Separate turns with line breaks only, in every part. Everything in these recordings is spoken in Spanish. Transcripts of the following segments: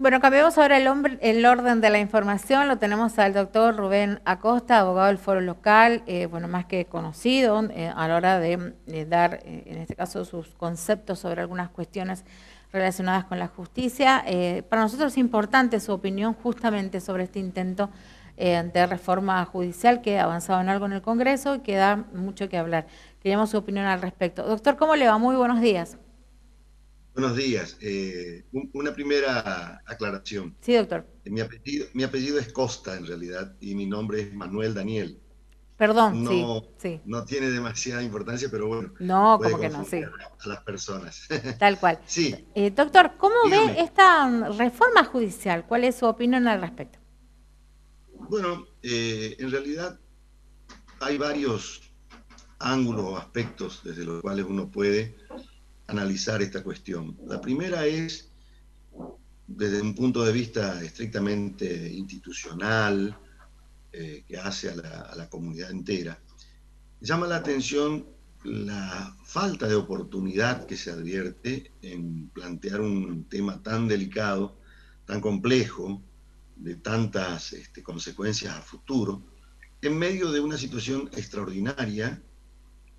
Bueno, cambiamos ahora el orden de la información. Lo tenemos al doctor Rubén Acosta, abogado del Foro Local, bueno, más que conocido a la hora de dar, en este caso, sus conceptos sobre algunas cuestiones relacionadas con la justicia. Para nosotros es importante su opinión justamente sobre este intento de reforma judicial que ha avanzado en algo en el Congreso y que da mucho que hablar. Queríamos su opinión al respecto. Doctor, ¿cómo le va? Muy buenos días.
Buenos días. Una primera aclaración.
Sí, doctor.
Mi apellido es Costa en realidad y mi nombre es Manuel Daniel.
Perdón, sí,
No,
sí.
no tiene demasiada importancia, pero bueno,
No,
puede
como que no,
confundir
sí,
a las personas.
tal cual.
Sí,
Doctor, ¿cómo ve
dígame.
esta reforma judicial? ¿Cuál es su opinión al respecto?
Bueno, en realidad hay varios ángulos o aspectos desde los cuales uno puede analizar esta cuestión. La primera es desde un punto de vista estrictamente institucional, que hace a la comunidad entera. Llama la atención la falta de oportunidad que se advierte en plantear un tema tan delicado, tan complejo, de tantas consecuencias a futuro, en medio de una situación extraordinaria,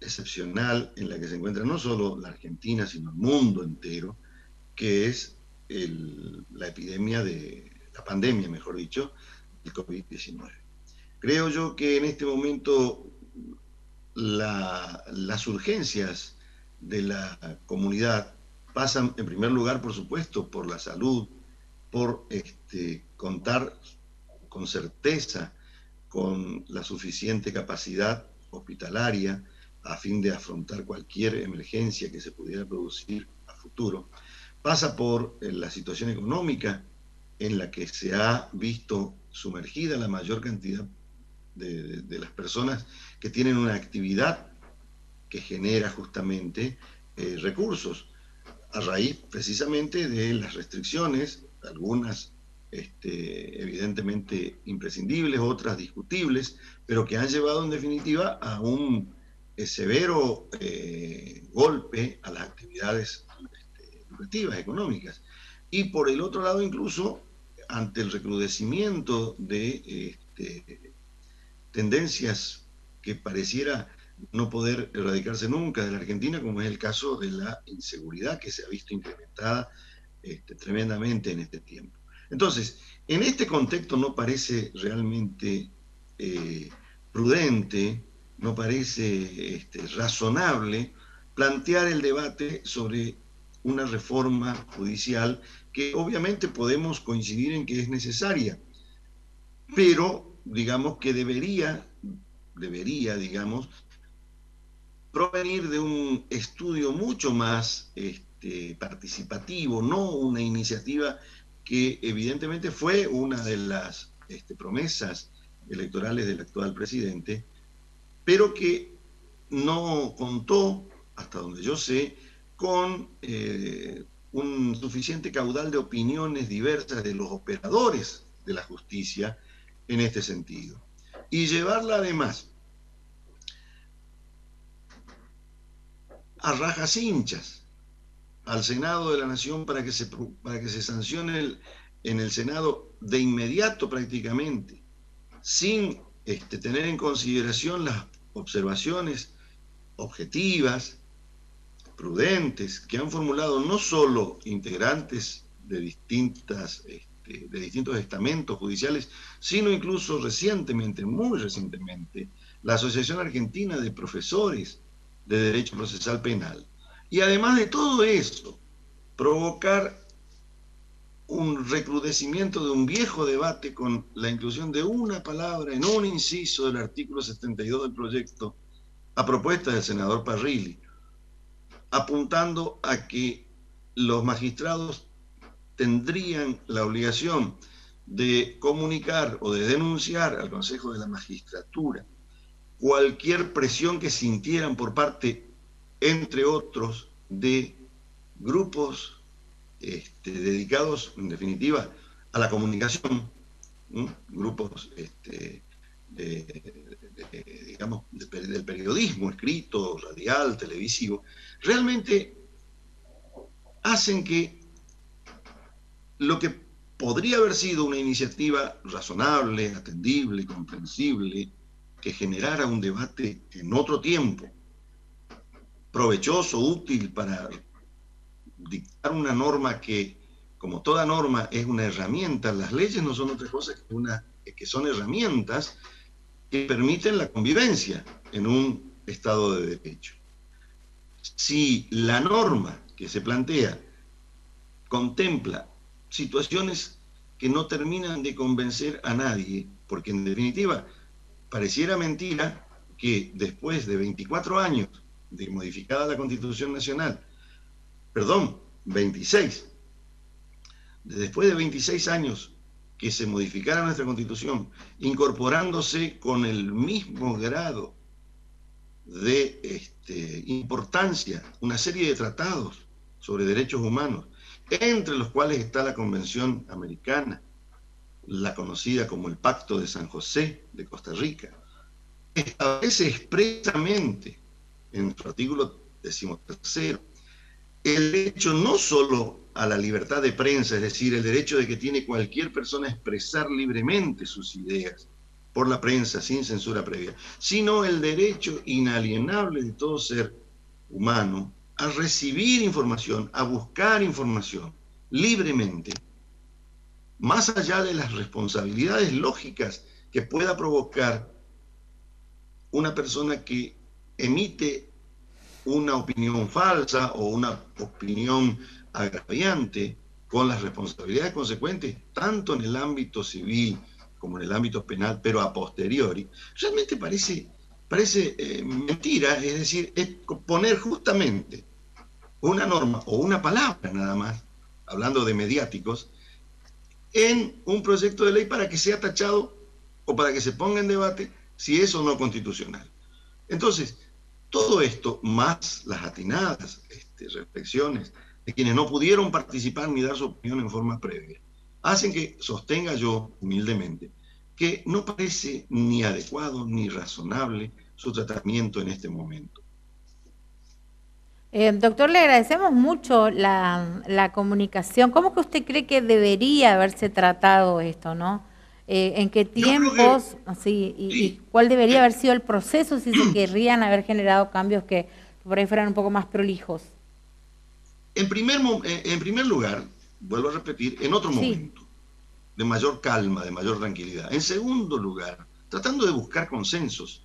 excepcional, en la que se encuentra no solo la Argentina, sino el mundo entero, que es la epidemia la pandemia, mejor dicho, del COVID-19. Creo yo que en este momento las urgencias de la comunidad pasan en primer lugar, por supuesto, por la salud, por contar con certeza con la suficiente capacidad hospitalaria a fin de afrontar cualquier emergencia que se pudiera producir a futuro. Pasa por la situación económica en la que se ha visto sumergida la mayor cantidad de las personas que tienen una actividad que genera justamente recursos a raíz precisamente de las restricciones, algunas evidentemente imprescindibles, otras discutibles, pero que han llevado en definitiva a un severo golpe a las actividades lucrativas, económicas. Y por el otro lado, incluso, ante el recrudecimiento de tendencias que pareciera no poder erradicarse nunca de la Argentina, como es el caso de la inseguridad que se ha visto incrementada tremendamente en este tiempo. Entonces, en este contexto no parece realmente eh, prudente, no parece razonable plantear el debate sobre una reforma judicial que obviamente podemos coincidir en que es necesaria, pero digamos que debería, digamos, provenir de un estudio mucho más participativo, no una iniciativa que evidentemente fue una de las promesas electorales del actual presidente, pero que no contó, hasta donde yo sé, con un suficiente caudal de opiniones diversas de los operadores de la justicia en este sentido. Y llevarla además a rajas hinchas al Senado de la Nación para que se sancione en el Senado de inmediato prácticamente, sin tener en consideración las observaciones objetivas, prudentes, que han formulado no solo integrantes de distintos estamentos judiciales, sino incluso recientemente, muy recientemente, la Asociación Argentina de Profesores de Derecho Procesal Penal. Y además de todo eso, provocar un recrudecimiento de un viejo debate con la inclusión de una palabra en un inciso del artículo 72 del proyecto a propuesta del senador Parrilli, apuntando a que los magistrados tendrían la obligación de comunicar o de denunciar al Consejo de la Magistratura cualquier presión que sintieran por parte, entre otros, de grupos dedicados, en definitiva, a la comunicación, grupos digamos, del periodismo escrito, radial, televisivo, realmente hacen que lo que podría haber sido una iniciativa razonable, atendible, comprensible, que generara un debate en otro tiempo, provechoso, útil para dictar una norma que, como toda norma, es una herramienta. Las leyes no son otra cosa que son herramientas que permiten la convivencia en un Estado de Derecho. Si la norma que se plantea contempla situaciones que no terminan de convencer a nadie, porque en definitiva pareciera mentira que después de 24 años de modificada la Constitución Nacional, perdón, 26, después de 26 años que se modificara nuestra Constitución, incorporándose con el mismo grado de importancia una serie de tratados sobre derechos humanos, entre los cuales está la Convención Americana, la conocida como el Pacto de San José de Costa Rica, establece expresamente en su artículo 13 el derecho no solo a la libertad de prensa, es decir, el derecho de que tiene cualquier persona a expresar libremente sus ideas por la prensa sin censura previa, sino el derecho inalienable de todo ser humano a recibir información, a buscar información libremente, más allá de las responsabilidades lógicas que pueda provocar una persona que emite una opinión falsa o una opinión agraviante, con las responsabilidades consecuentes, tanto en el ámbito civil como en el ámbito penal, pero a posteriori, realmente parece mentira, es decir, es poner justamente una norma o una palabra nada más, hablando de mediáticos, en un proyecto de ley para que sea tachado o para que se ponga en debate si es o no constitucional. Entonces, todo esto, más las atinadas reflexiones de quienes no pudieron participar ni dar su opinión en forma previa, hacen que sostenga yo, humildemente, que no parece ni adecuado ni razonable su tratamiento en este momento.
Doctor, le agradecemos mucho la comunicación. ¿Cómo que usted cree que debería haberse tratado esto, no? ¿En qué
Yo creo que,
tiempos? Así, y
sí,
cuál debería haber sido el proceso si se querrían haber generado cambios que por ahí fueran un poco más prolijos?
en primer lugar, vuelvo a repetir, en otro
Sí.
momento, de mayor calma, de mayor tranquilidad. En segundo lugar, tratando de buscar consensos,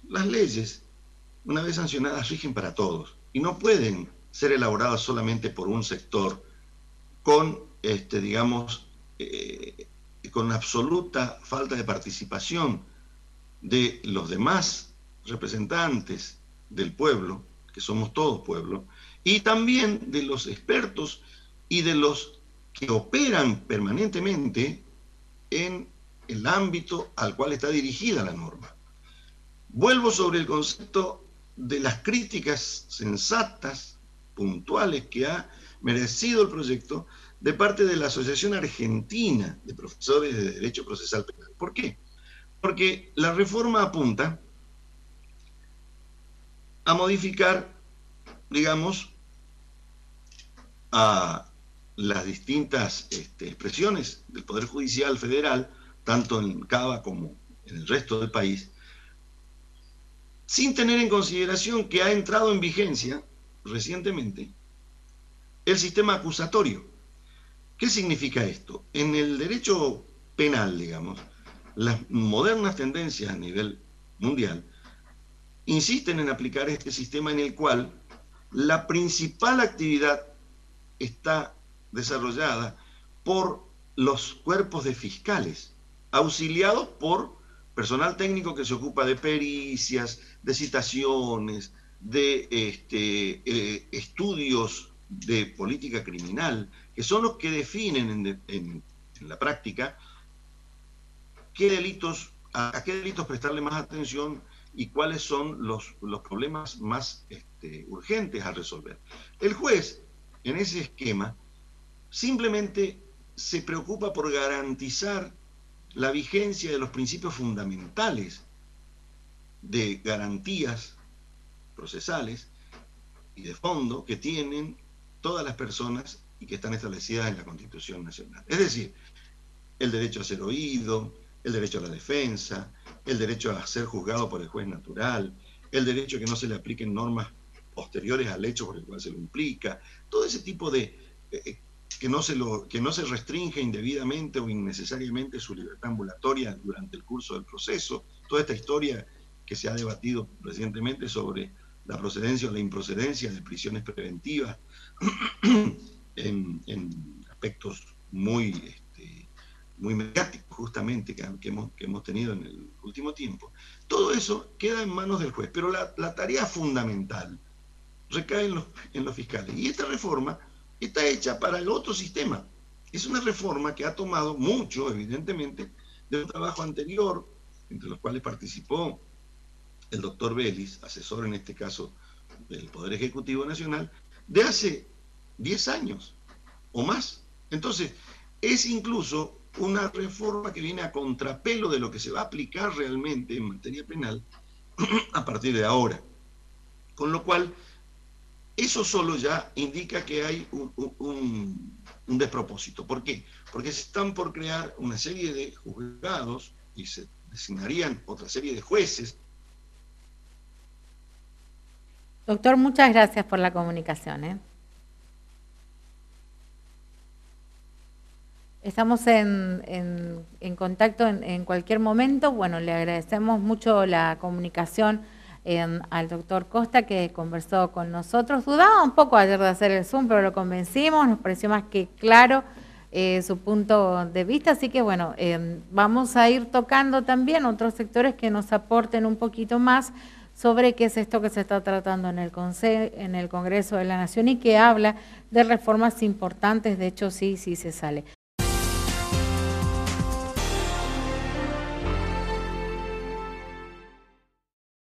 Las leyes, una vez sancionadas, rigen para todos y no pueden ser elaboradas solamente por un sector con, digamos, con absoluta falta de participación de los demás representantes del pueblo, que somos todos pueblo, y también de los expertos y de los que operan permanentemente en el ámbito al cual está dirigida la norma. Vuelvo sobre el concepto de las críticas sensatas, puntuales, que ha merecido el proyecto de parte de la Asociación Argentina de Profesores de Derecho Procesal Penal. ¿Por qué? Porque la reforma apunta a modificar, digamos, a las distintas expresiones del Poder Judicial Federal, tanto en Cava como en el resto del país, sin tener en consideración que ha entrado en vigencia recientemente el sistema acusatorio. ¿Qué significa esto? En el derecho penal, digamos, las modernas tendencias a nivel mundial insisten en aplicar este sistema en el cual la principal actividad está desarrollada por los cuerpos de fiscales, auxiliados por personal técnico que se ocupa de pericias, de citaciones, de estudios de política criminal, que son los que definen en la práctica a qué delitos prestarle más atención y cuáles son los problemas más urgentes a resolver. El juez, en ese esquema, simplemente se preocupa por garantizar la vigencia de los principios fundamentales de garantías procesales y de fondo que tienen todas las personas y que están establecidas en la Constitución Nacional. Es decir, el derecho a ser oído, el derecho a la defensa, el derecho a ser juzgado por el juez natural, el derecho a que no se le apliquen normas posteriores al hecho por el cual se lo implica, todo ese tipo de que no se restringe indebidamente o innecesariamente su libertad ambulatoria durante el curso del proceso, toda esta historia que se ha debatido recientemente sobre la procedencia o la improcedencia de prisiones preventivas en aspectos muy mediáticos justamente que hemos tenido en el último tiempo. Todo eso queda en manos del juez, pero la tarea fundamental recae en los fiscales. Y esta reforma está hecha para el otro sistema. Es una reforma que ha tomado mucho, evidentemente, de un trabajo anterior, entre los cuales participó el doctor Vélez, asesor en este caso del Poder Ejecutivo Nacional, de hace 10 años o más. Entonces, es incluso una reforma que viene a contrapelo de lo que se va a aplicar realmente en materia penal a partir de ahora. Con lo cual, eso solo ya indica que hay un despropósito. ¿Por qué? Porque se están por crear una serie de juzgados y se designarían otra serie de jueces.
Doctor, muchas gracias por la comunicación. Estamos en contacto en cualquier momento. Bueno, le agradecemos mucho la comunicación al doctor Costa, que conversó con nosotros. Dudaba un poco ayer de hacer el Zoom, pero lo convencimos, nos pareció más que claro su punto de vista. Así que bueno, vamos a ir tocando también otros sectores que nos aporten un poquito más sobre qué es esto que se está tratando en el Congreso de la Nación y que habla de reformas importantes. De hecho, sí se sale.